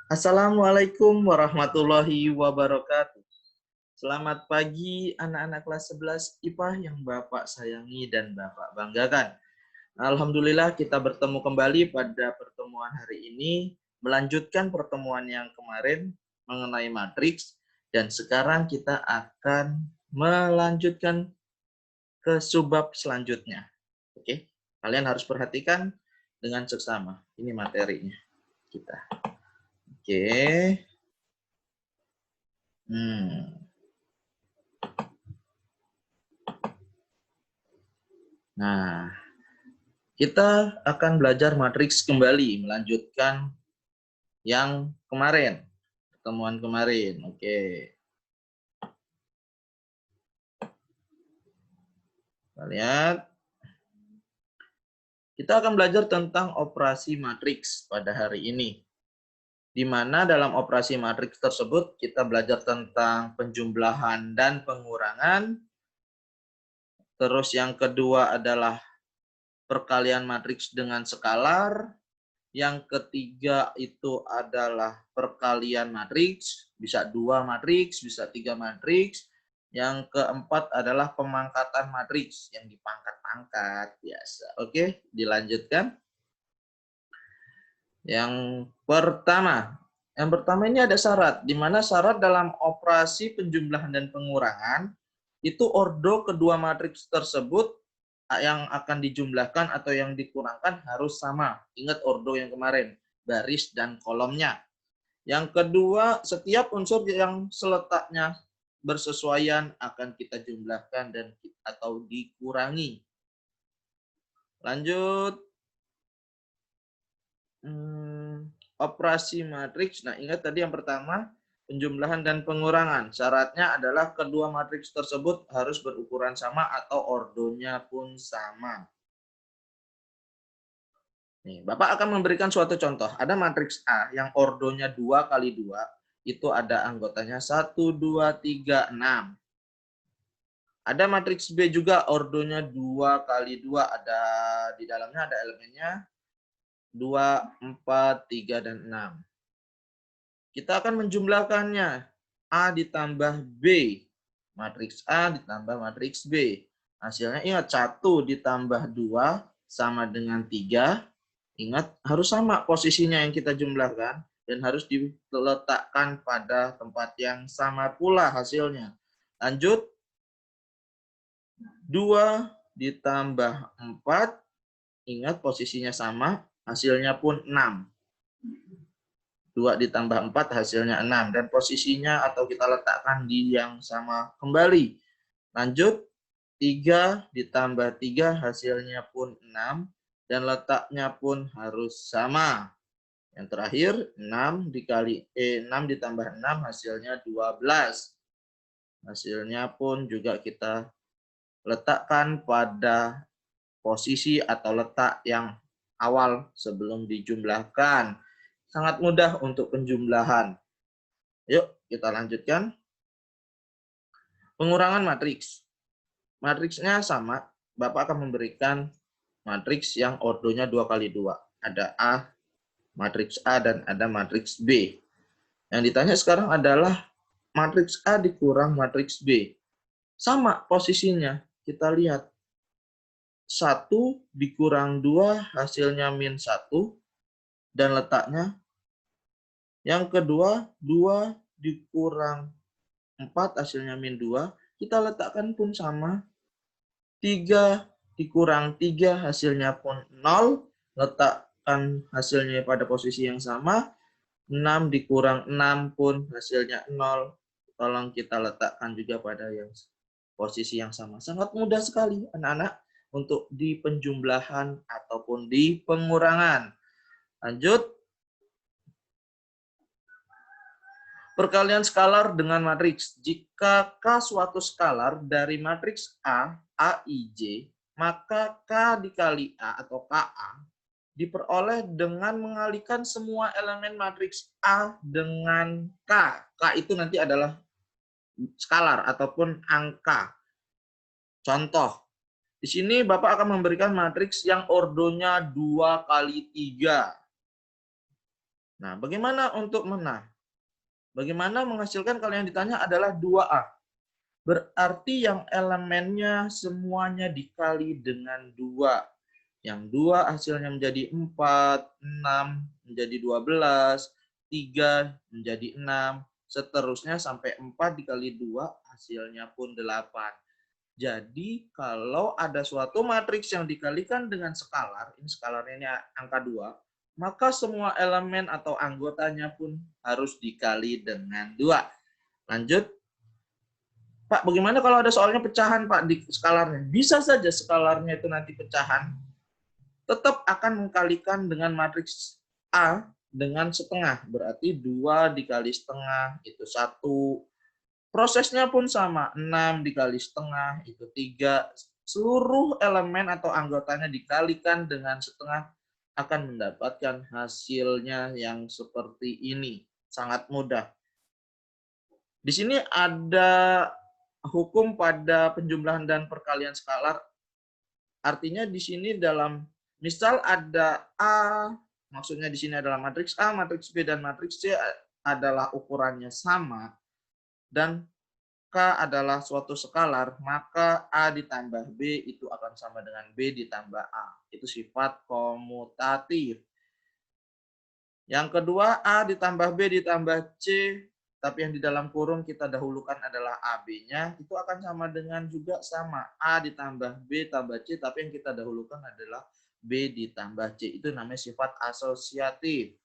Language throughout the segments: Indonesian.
Assalamualaikum warahmatullahi wabarakatuh. Selamat pagi anak-anak kelas 11 IPA yang Bapak sayangi dan Bapak banggakan. Alhamdulillah kita bertemu kembali pada pertemuan hari ini, melanjutkan pertemuan yang kemarin mengenai matriks, dan sekarang kita akan melanjutkan ke subbab selanjutnya. Oke, kalian harus perhatikan dengan seksama. Ini materinya kita. Oke. Nah, kita akan belajar matriks kembali, melanjutkan yang kemarin, pertemuan kemarin. Oke. Kita lihat. Kita akan belajar tentang operasi matriks pada hari ini. Di mana dalam operasi matriks tersebut kita belajar tentang penjumlahan dan pengurangan. Terus yang kedua adalah perkalian matriks dengan skalar. Yang ketiga itu adalah perkalian matriks, bisa 2 matriks, bisa 3 matriks. Yang keempat adalah pemangkatan matriks yang dipangkat-pangkat biasa. Oke, dilanjutkan. Yang pertama ini ada syarat, di mana syarat dalam operasi penjumlahan dan pengurangan itu ordo kedua matriks tersebut yang akan dijumlahkan atau yang dikurangkan harus sama. Ingat ordo yang kemarin, baris dan kolomnya. Yang kedua, setiap unsur yang seletaknya bersesuaian akan kita jumlahkan dan atau dikurangi. Lanjut. Operasi matriks. Nah, ingat tadi yang pertama, penjumlahan dan pengurangan. Syaratnya adalah kedua matriks tersebut harus berukuran sama atau ordonya pun sama. Nih, Bapak akan memberikan suatu contoh. Ada matriks A yang ordonya 2 kali 2, itu ada anggotanya 1, 2, 3, 6. Ada matriks B juga ordonya 2 kali 2, ada di dalamnya ada elemennya 2, 4, 3, dan 6. Kita akan menjumlahkannya. A ditambah B. Matriks A ditambah matriks B. Hasilnya ingat 1 ditambah 2 sama dengan 3. Ingat harus sama posisinya yang kita jumlahkan dan harus diletakkan pada tempat yang sama pula hasilnya. Lanjut. 2 ditambah 4. Ingat posisinya sama, hasilnya pun 6. 2 ditambah 4 hasilnya 6. Dan posisinya atau kita letakkan di yang sama kembali. Lanjut, 3 ditambah 3 hasilnya pun 6. Dan letaknya pun harus sama. Yang terakhir, 6 ditambah 6 hasilnya 12. Hasilnya pun juga kita letakkan pada posisi atau letak yang awal sebelum dijumlahkan. Sangat mudah untuk penjumlahan. Yuk, kita lanjutkan. Pengurangan matriks. Matriksnya sama. Bapak akan memberikan matriks yang ordonya 2 kali 2. Ada A, matriks A, dan ada matriks B. Yang ditanya sekarang adalah matriks A dikurang matriks B. Sama posisinya. Kita lihat. 1 dikurang 2 hasilnya min 1. Dan letaknya. Yang kedua, 2 dikurang 4 hasilnya min 2. Kita letakkan pun sama. 3 dikurang 3 hasilnya pun 0. Letakkan hasilnya pada posisi yang sama. 6 dikurang 6 pun hasilnya 0. Tolong kita letakkan juga pada yang posisi yang sama. Sangat mudah sekali anak-anak untuk di penjumlahan ataupun di pengurangan. Lanjut. Perkalian skalar dengan matriks. Jika K suatu skalar dari matriks A, AIJ, maka K dikali A atau KA diperoleh dengan mengalikan semua elemen matriks A dengan K. K itu nanti adalah skalar ataupun angka. Contoh, di sini Bapak akan memberikan matriks yang ordonya 2 kali 3. Nah, bagaimana untuk bagaimana menghasilkan kalau yang ditanya adalah 2A. Berarti yang elemennya semuanya dikali dengan 2. Yang 2 hasilnya menjadi 4, 6 menjadi 12, 3 menjadi 6, seterusnya sampai 4 dikali 2 hasilnya pun 8. Jadi kalau ada suatu matriks yang dikalikan dengan skalar, ini skalarnya ini angka 2, maka semua elemen atau anggotanya pun harus dikali dengan 2. Lanjut. Pak, bagaimana kalau ada soalnya pecahan, Pak, di skalarnya? Bisa saja skalarnya itu nanti pecahan, tetap akan mengkalikan dengan matriks A dengan setengah. Berarti 2 dikali setengah, itu 1. Prosesnya pun sama, 6 dikali setengah, itu 3. Seluruh elemen atau anggotanya dikalikan dengan setengah, akan mendapatkan hasilnya yang seperti ini. Sangat mudah. Di sini ada hukum pada penjumlahan dan perkalian skalar. Artinya di sini dalam misal ada A, maksudnya di sini adalah matriks A, matriks B, dan matriks C adalah ukurannya sama, dan K adalah suatu skalar, maka A ditambah B itu akan sama dengan B ditambah A. Itu sifat komutatif. Yang kedua, A ditambah B ditambah C, tapi yang di dalam kurung kita dahulukan adalah AB-nya, itu akan sama dengan juga sama. A ditambah B tambah C, tapi yang kita dahulukan adalah B ditambah C. Itu namanya sifat asosiatif.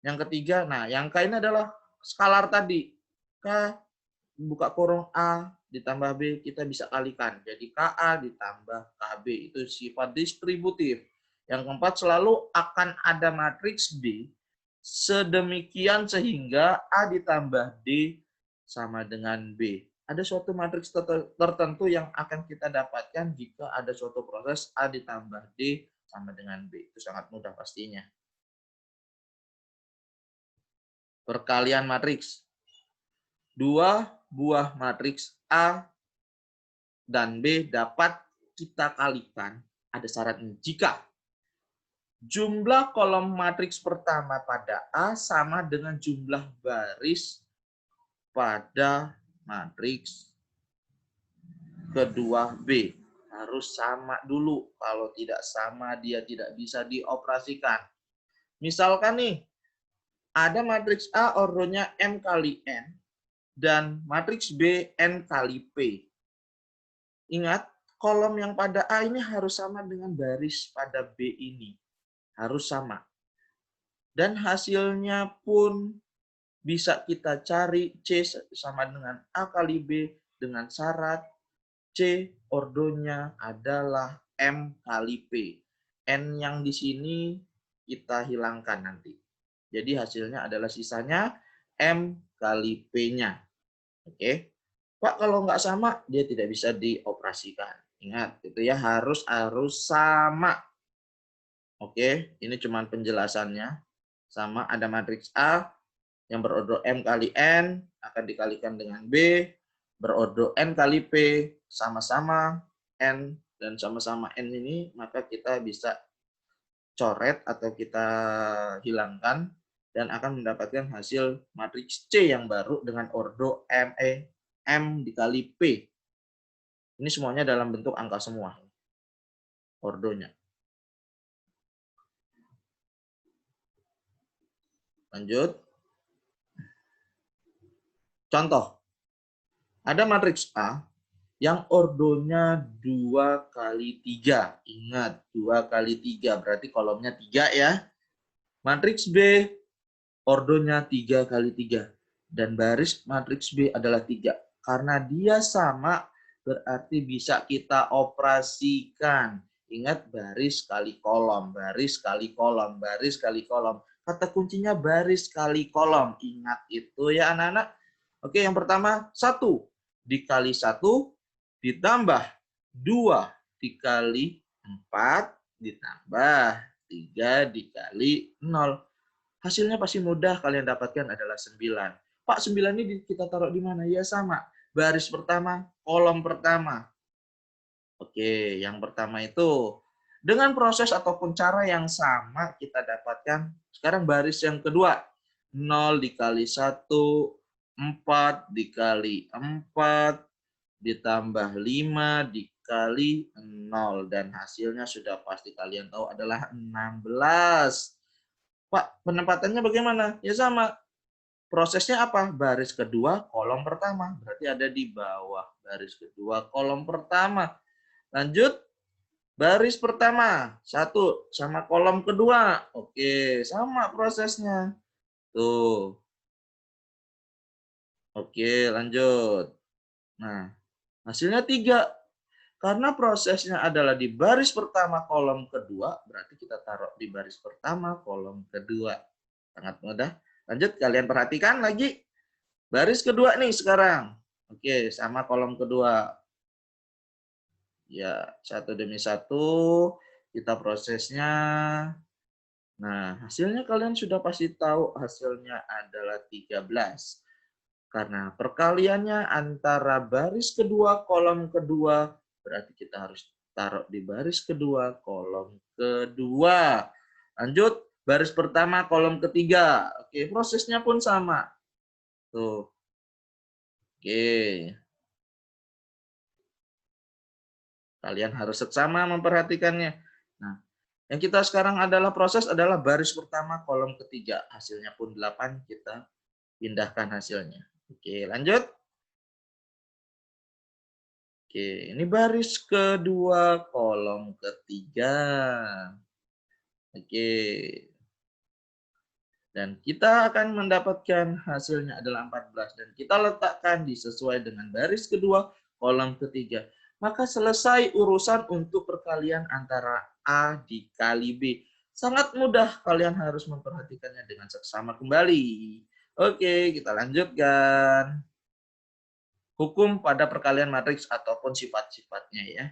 Yang ketiga, nah yang K ini adalah skalar tadi. K buka kurung A ditambah B, kita bisa kalikan. Jadi KA ditambah KB, itu sifat distributif. Yang keempat, selalu akan ada matriks B sedemikian sehingga A ditambah D sama dengan B. Ada suatu matriks tertentu yang akan kita dapatkan jika ada suatu proses A ditambah D sama dengan B. Itu sangat mudah pastinya. Perkalian matriks. 2 buah matriks A dan B dapat kita kalikan. Ada syaratnya. Jika jumlah kolom matriks pertama pada A sama dengan jumlah baris pada matriks kedua B. Harus sama dulu. Kalau tidak sama, dia tidak bisa dioperasikan. Misalkan nih, ada matriks A ordonya M kali N, dan matriks B N kali P. Ingat, kolom yang pada A ini harus sama dengan baris pada B ini. Harus sama. Dan hasilnya pun bisa kita cari C sama dengan A kali B dengan syarat C ordonya adalah M kali P. N yang di sini kita hilangkan nanti. Jadi hasilnya adalah sisanya M kali P-nya. Oke. Pak, kalau nggak sama, dia tidak bisa dioperasikan. Ingat, itu ya harus sama. Oke, ini cuma penjelasannya. Sama, ada matriks A yang berordo M kali N akan dikalikan dengan B, berordo N kali P, sama-sama N dan sama-sama N ini, maka kita bisa coret atau kita hilangkan dan akan mendapatkan hasil matriks C yang baru dengan ordo M dikali P. Ini semuanya dalam bentuk angka semua, ordonya. Lanjut. Contoh. Ada matriks A yang ordonya 2 kali 3. Ingat, 2 kali 3 berarti kolomnya 3 ya. Matriks B ordonya 3 kali 3. Dan baris matriks B adalah 3. Karena dia sama, berarti bisa kita operasikan. Ingat, baris kali kolom, baris kali kolom, baris kali kolom. Kata kuncinya baris kali kolom. Ingat itu ya anak-anak. Oke, yang pertama 1 dikali 1 ditambah 2 dikali 4 ditambah 3 dikali 0. Hasilnya pasti mudah kalian dapatkan adalah 9. Pak, 9 ini kita taruh di mana? Ya sama. Baris pertama, kolom pertama. Oke, yang pertama itu Dengan proses ataupun cara yang sama kita dapatkan sekarang baris yang kedua. 0 dikali 1, 4 dikali 4, ditambah 5 dikali 0. Dan hasilnya sudah pasti kalian tahu adalah 16. Pak, penempatannya bagaimana? Ya sama. Prosesnya apa? Baris kedua, kolom pertama. Berarti ada di bawah baris kedua, kolom pertama. Lanjut. Baris pertama, 1 sama kolom kedua. Oke, sama prosesnya. Tuh. Oke, lanjut. Nah, hasilnya 3. Karena prosesnya adalah di baris pertama, kolom kedua, berarti kita taruh di baris pertama, kolom kedua. Sangat mudah. Lanjut, kalian perhatikan lagi. Baris kedua nih sekarang. Oke, sama kolom kedua. Ya, satu demi satu kita prosesnya. Nah, hasilnya kalian sudah pasti tahu hasilnya adalah 13. Karena perkaliannya antara baris kedua, kolom kedua, berarti kita harus taruh di baris kedua, kolom kedua. Lanjut, baris pertama, kolom ketiga. Oke, prosesnya pun sama. Tuh. Oke. Kalian harus seksama memperhatikannya. Nah, yang kita sekarang adalah proses adalah baris pertama, kolom ketiga. Hasilnya pun 8, kita pindahkan hasilnya. Oke, lanjut. Oke, ini baris kedua, kolom ketiga. Oke. Dan kita akan mendapatkan hasilnya adalah 14. Dan kita letakkan sesuai dengan baris kedua, kolom ketiga. Maka selesai urusan untuk perkalian antara A dikali B. Sangat mudah, kalian harus memperhatikannya dengan seksama kembali. Oke, kita lanjutkan. Hukum pada perkalian matriks ataupun sifat-sifatnya ya.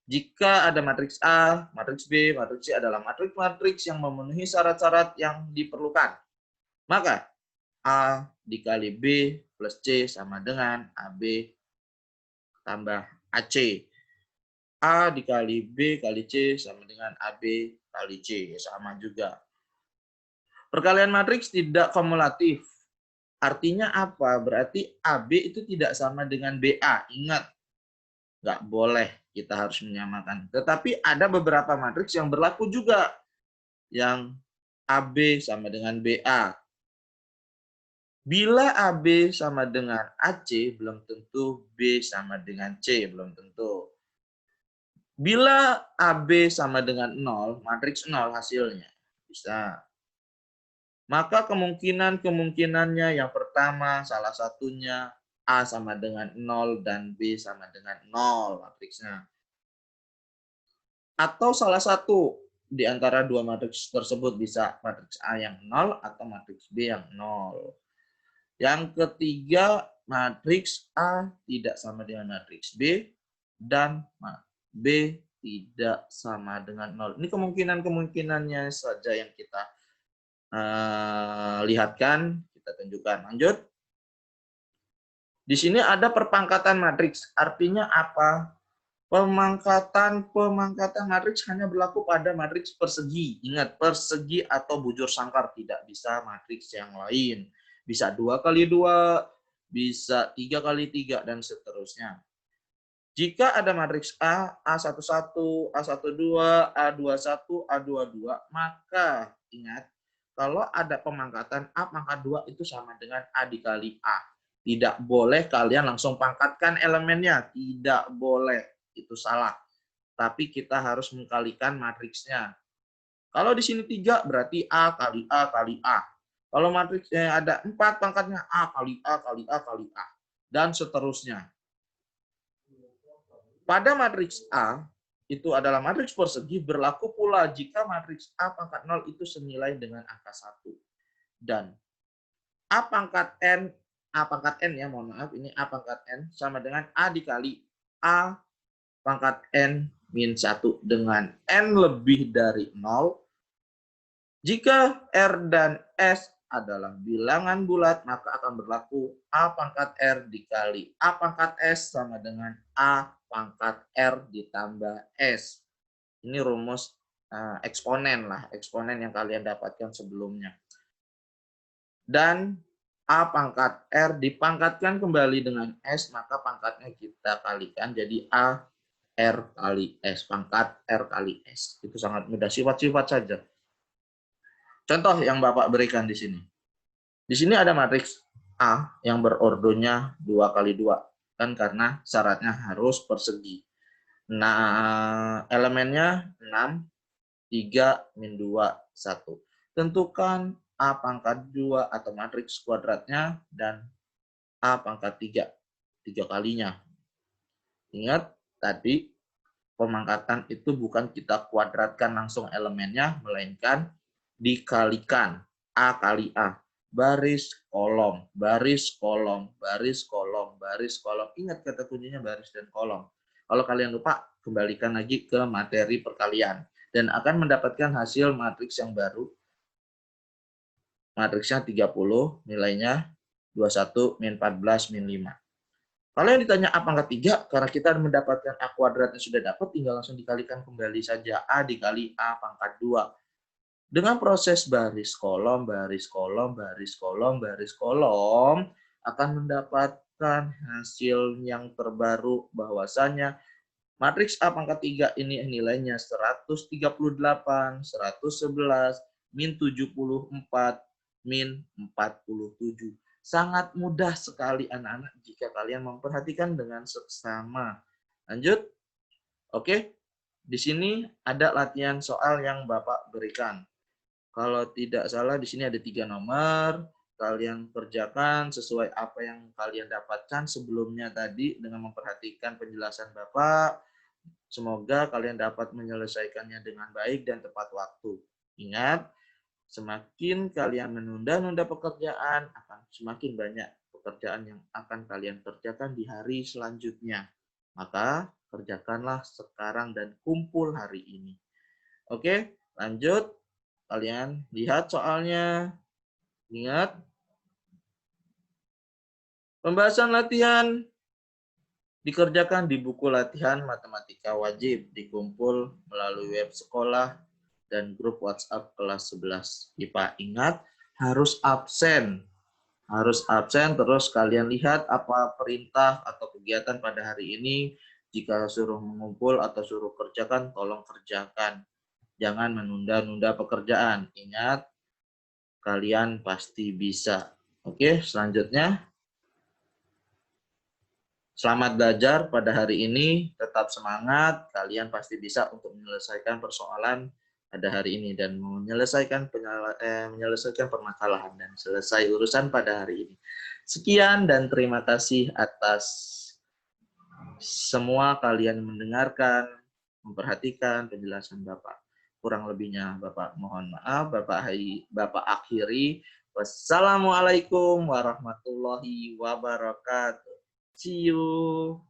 Jika ada matriks A, matriks B, matriks C adalah matriks-matriks yang memenuhi syarat-syarat yang diperlukan. Maka A dikali B plus C sama dengan AB tambah AC. A dikali B kali C sama dengan AB kali C. Sama juga. Perkalian matriks tidak kumulatif. Artinya apa? Berarti AB itu tidak sama dengan BA. Ingat, nggak boleh, kita harus menyamakan. Tetapi ada beberapa matriks yang berlaku juga. Yang AB sama dengan BA. Bila AB sama dengan AC, belum tentu B sama dengan C, belum tentu. Bila AB sama dengan 0, matriks 0 hasilnya. Bisa. Maka kemungkinannya yang pertama, salah satunya A sama dengan 0 dan B sama dengan 0 matriksnya. Atau salah satu di antara dua matriks tersebut bisa matriks A yang 0 atau matriks B yang 0. Yang ketiga, matriks A tidak sama dengan matriks B dan B tidak sama dengan 0. Ini kemungkinannya saja yang kita lihatkan, kita tunjukkan. Lanjut. Di sini ada perpangkatan matriks. Artinya apa? Pemangkatan matriks hanya berlaku pada matriks persegi. Ingat, persegi atau bujur sangkar, tidak bisa matriks yang lain. Bisa 2 kali 2, bisa 3 kali 3, dan seterusnya. Jika ada matriks A, A11, A12, A21, A22, maka ingat, kalau ada pemangkatan A pangkat 2 itu sama dengan A dikali A. Tidak boleh kalian langsung pangkatkan elemennya. Tidak boleh. Itu salah. Tapi kita harus mengkalikan matriksnya. Kalau di sini 3 berarti A kali A kali A. Kalau matriksnya ada 4 pangkatnya A kali A kali A kali A. Dan seterusnya. Pada matriks A, itu adalah matriks persegi, berlaku pula jika matriks A pangkat 0 itu senilai dengan angka 1. Dan A pangkat N ya, mohon maaf, ini A pangkat N sama dengan A dikali A pangkat N min 1 dengan N lebih dari 0. Jika R dan S adalah bilangan bulat, maka akan berlaku A pangkat R dikali A pangkat S sama dengan A pangkat R ditambah S. Ini rumus eksponen lah, eksponen yang kalian dapatkan sebelumnya. Dan A pangkat R dipangkatkan kembali dengan S, maka pangkatnya kita kalikan jadi A R kali S, pangkat R kali S. Itu sangat mudah, sifat-sifat saja. Contoh yang Bapak berikan di sini. Di sini ada matriks A yang berordonya 2 kali 2, kan karena syaratnya harus persegi. Nah, elemennya 6, 3, min 2, 1. Tentukan A pangkat 2 atau matriks kuadratnya dan A pangkat 3, 3 kalinya. Ingat, tadi pemangkatan itu bukan kita kuadratkan langsung elemennya, melainkan dikalikan. A kali A. Baris, kolom, baris, kolom, baris, kolom, baris, kolom. Ingat kata kuncinya baris dan kolom. Kalau kalian lupa, kembalikan lagi ke materi perkalian. Dan akan mendapatkan hasil matriks yang baru. Matriksnya 30, nilainya 21, min 14, min 5. Kalau yang ditanya A pangkat 3, karena kita mendapatkan A kuadratnya sudah dapat, tinggal langsung dikalikan kembali saja. A dikali A pangkat 2. Dengan proses baris kolom, baris kolom, baris kolom, baris kolom, akan mendapatkan hasil yang terbaru bahwasanya matriks A pangkat 3 ini nilainya 138, 111, min 74, min 47. Sangat mudah sekali anak-anak jika kalian memperhatikan dengan seksama. Lanjut. Oke. Di sini ada latihan soal yang Bapak berikan. Kalau tidak salah di sini ada 3 nomor. Kalian kerjakan sesuai apa yang kalian dapatkan sebelumnya tadi dengan memperhatikan penjelasan Bapak. Semoga kalian dapat menyelesaikannya dengan baik dan tepat waktu. Ingat, semakin kalian menunda-nunda pekerjaan, akan semakin banyak pekerjaan yang akan kalian kerjakan di hari selanjutnya. Maka kerjakanlah sekarang dan kumpul hari ini. Oke, lanjut. Kalian lihat soalnya. Ingat, pembahasan latihan dikerjakan di buku latihan matematika wajib, dikumpul melalui web sekolah dan grup WhatsApp kelas 11 IPA. Ingat, harus absen. Harus absen, terus kalian lihat apa perintah atau kegiatan pada hari ini. Jika suruh mengumpul atau suruh kerjakan, tolong kerjakan. Jangan menunda-nunda pekerjaan. Ingat, kalian pasti bisa. Oke, selanjutnya. Selamat belajar pada hari ini. Tetap semangat. Kalian pasti bisa untuk menyelesaikan persoalan pada hari ini dan menyelesaikan permasalahan dan selesai urusan pada hari ini. Sekian dan terima kasih atas semua kalian mendengarkan, memperhatikan penjelasan Bapak. Kurang lebihnya Bapak mohon maaf. Bapak akhiri. Wassalamualaikum warahmatullahi wabarakatuh. See you.